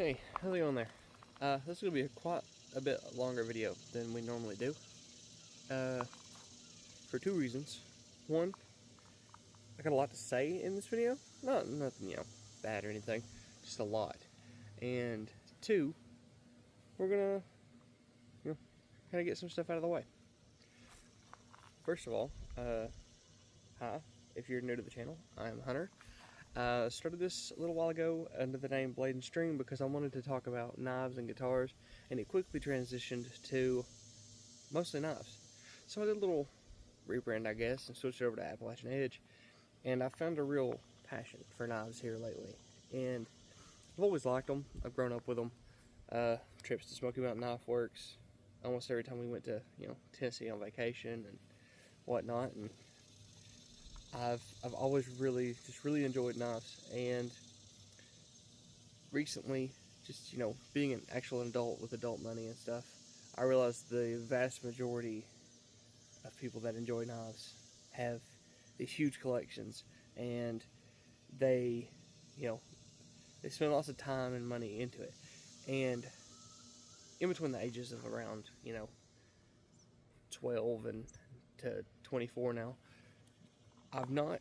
Hey, how's it going there? This is going to be quite a bit longer video than we normally do. For two reasons. One, I got a lot to say in this video. Nothing, bad or anything. Just a lot. And two, we're going to, kind of get some stuff out of the way. First of all, hi. If you're new to the channel, I'm Hunter. Started this a little while ago under the name Blade and String because I wanted to talk about knives and guitars, and it quickly transitioned to mostly knives. So I did a little rebrand, I guess, and switched over to Appalachian Edge, and I found a real passion for knives here lately. And I've always liked them. I've grown up with them. Trips to Smoky Mountain Knife Works almost every time we went to Tennessee on vacation and whatnot, and I've always really enjoyed knives. And recently, just being an actual adult with adult money and stuff, I realized the vast majority of people that enjoy knives have these huge collections, and they spend lots of time and money into it. And in between the ages of around 12 and to 24 now, I've not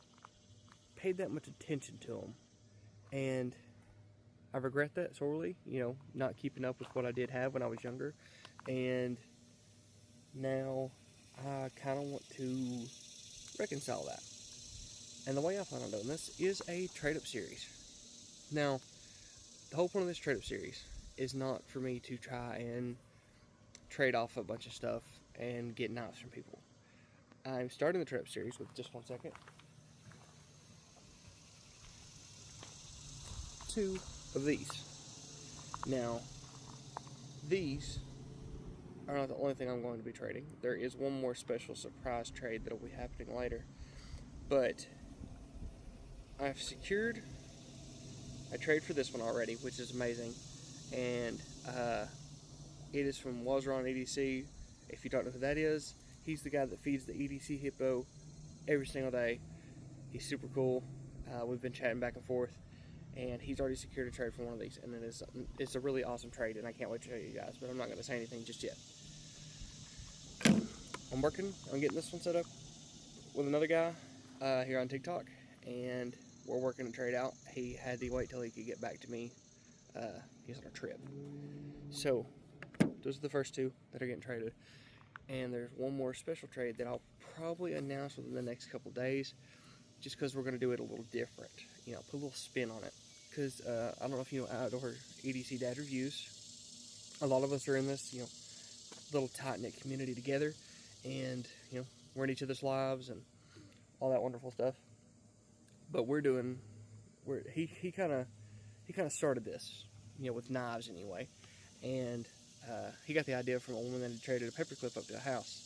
paid that much attention to them, and I regret that sorely, not keeping up with what I did have when I was younger. And now I kind of want to reconcile that. And the way I plan on doing this is a trade-up series. Now, the whole point of this trade-up series is not for me to try and trade off a bunch of stuff and get knives from people. I'm starting the trade-up series with, just one second, 2 of these. Now, these are not the only thing I'm going to be trading. There is one more special surprise trade that will be happening later. But I've secured a trade for this one already, which is amazing. And it is from Wazron EDC. If you don't know who that is, he's the guy that feeds the EDC Hippo every single day. He's super cool. We've been chatting back and forth, and he's already secured a trade for one of these, and it's a really awesome trade, and I can't wait to show you guys, but I'm not going to say anything just yet. I'm working on getting this one set up with another guy here on TikTok, and we're working a trade out. He had to wait till he could get back to me. He's on a trip. So those are the first 2 that are getting traded, and there's one more special trade that I'll probably announce within the next couple days, just because we're going to do it a little different, put a little spin on it. Because I don't know if you know Outdoor EDC Dad Reviews. A lot of us are in this little tight-knit community together, and we're in each other's lives and all that wonderful stuff. But he kind of started this, with knives anyway, and he got the idea from a woman that had traded a paperclip up to a house,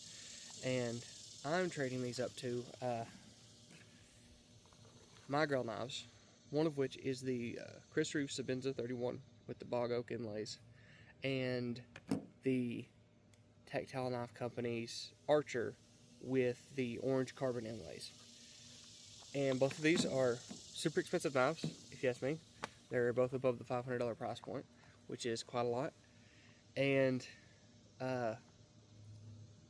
and I'm trading these up to my girl knives, one of which is the Chris Reeve Sebenza 31 with the bog oak inlays, and the Tactile Knife Company's Archer with the orange carbon inlays. And both of these are super expensive knives, if you ask me. They're both above the $500 price point, which is quite a lot. And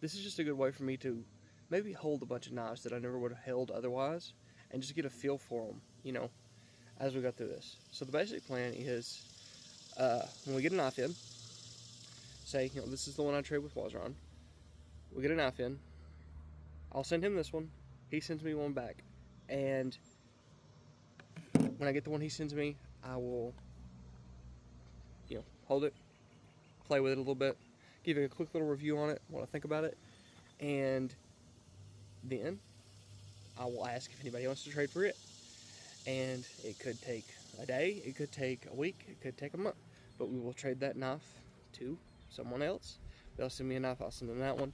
this is just a good way for me to maybe hold a bunch of knives that I never would have held otherwise, and just get a feel for them, as we go through this. So the basic plan is, when we get a knife in, say, this is the one I trade with Wazron. We get a knife in, I'll send him this one, he sends me one back, and when I get the one he sends me, I will, hold it, play with it a little bit, give you a quick little review on it, what I think about it, and then I will ask if anybody wants to trade for it. And it could take a day, it could take a week, it could take a month, but we will trade that knife to someone else. They'll send me a knife, I'll send them that one,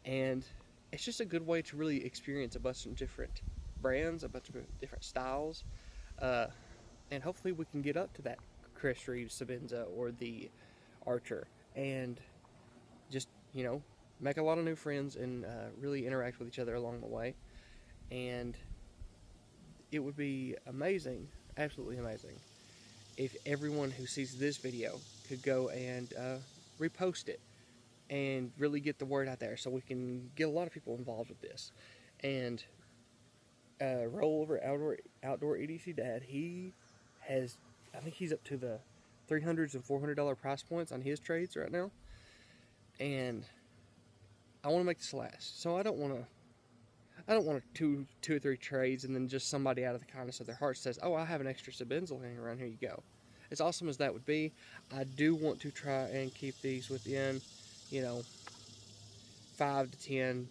and it's just a good way to really experience a bunch of different brands, a bunch of different styles, and hopefully we can get up to that Chris Reeve Sebenza or the Archer, and just make a lot of new friends and really interact with each other along the way. And it would be amazing, absolutely amazing, if everyone who sees this video could go and repost it and really get the word out there so we can get a lot of people involved with this. And roll over outdoor EDC Dad, he has, I think he's up to the $300 and $400 price points on his trades right now, and I want to make this last. So I don't want two or three trades and then just somebody out of the kindness of their heart says, "Oh, I have an extra Sebenzel hanging around. Here you go." As awesome as that would be, I do want to try and keep these within, you know, $5 to $10,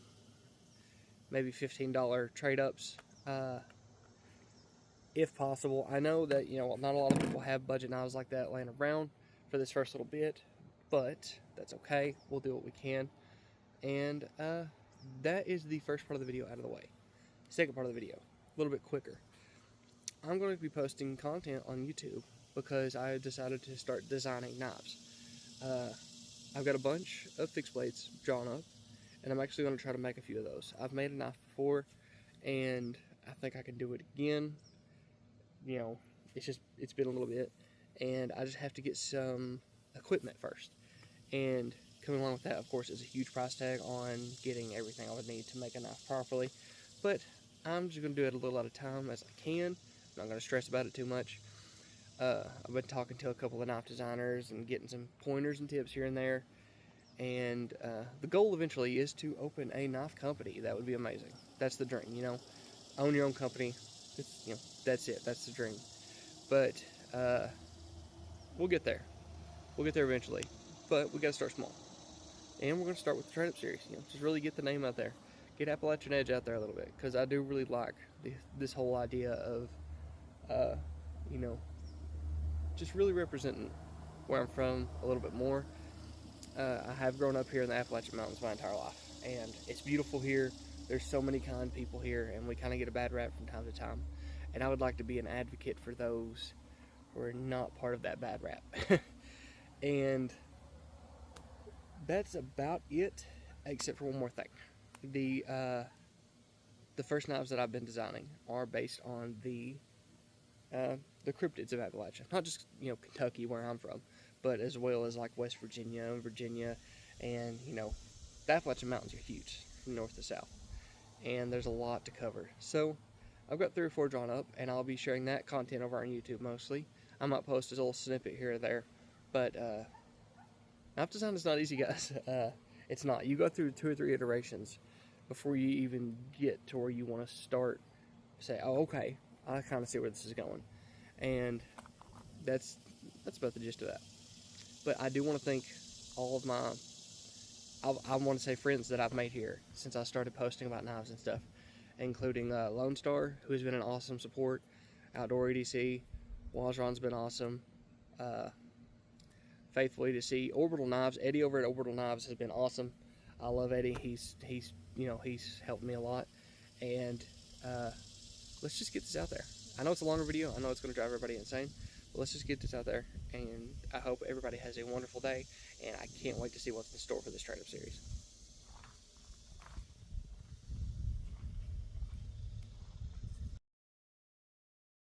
maybe $15 trade ups. If possible. I know that, you know, not a lot of people have budget knives like that laying around for this first little bit, but that's okay. We'll do what we can. And that is the first part of the video out of the way. Second part of the video, a little bit quicker. I'm going to be posting content on YouTube because I decided to start designing knives. I've got a bunch of fixed blades drawn up, and I'm actually going to try to make a few of those. I've made a knife before, and I think I can do it again. You know, it's been a little bit, and I just have to get some equipment first. And coming along with that, of course, is a huge price tag on getting everything I would need to make a knife properly. But I'm just going to do it a little at a time as I can. I'm not going to stress about it too much. I've been talking to a couple of knife designers and getting some pointers and tips here and there. And the goal eventually is to open a knife company. That would be amazing. That's the dream, you know. Own your own company. You know, that's it. That's the dream. But we'll get there. We'll get there eventually. But we got to start small. And we're going to start with the trade-up series. You know, just really get the name out there. Get Appalachian Edge out there a little bit. Because I do really like this whole idea of, you know, just really representing where I'm from a little bit more. I have grown up here in the Appalachian Mountains my entire life. And it's beautiful here. There's so many kind people here, and we kind of get a bad rap from time to time. And I would like to be an advocate for those who are not part of that bad rap. And that's about it, except for one more thing. The first knives that I've been designing are based on the cryptids of Appalachia. Not just, you know, Kentucky, where I'm from, but as well as like West Virginia and Virginia. And, you know, the Appalachian Mountains are huge from north to south. And there's a lot to cover. So I've got 3 or 4 drawn up, and I'll be sharing that content over on YouTube mostly. I might post a little snippet here or there, but knife design is not easy, guys. It's not. You go through 2 or 3 iterations before you even get to where you want to start. Say, oh, okay, I kind of see where this is going, and that's about the gist of that. But I do want to thank all of my I want to say friends that I've made here since I started posting about knives and stuff, including Lone Star, who has been an awesome support, Outdoor EDC, Wazron's been awesome, Faithful EDC, Orbital Knives, Eddie over at Orbital Knives has been awesome. I love Eddie. He's you know, he's helped me a lot, and let's just get this out there. I know it's a longer video. I know it's going to drive everybody insane, but let's just get this out there, and I hope everybody has a wonderful day, and I can't wait to see what's in store for this trade-up series.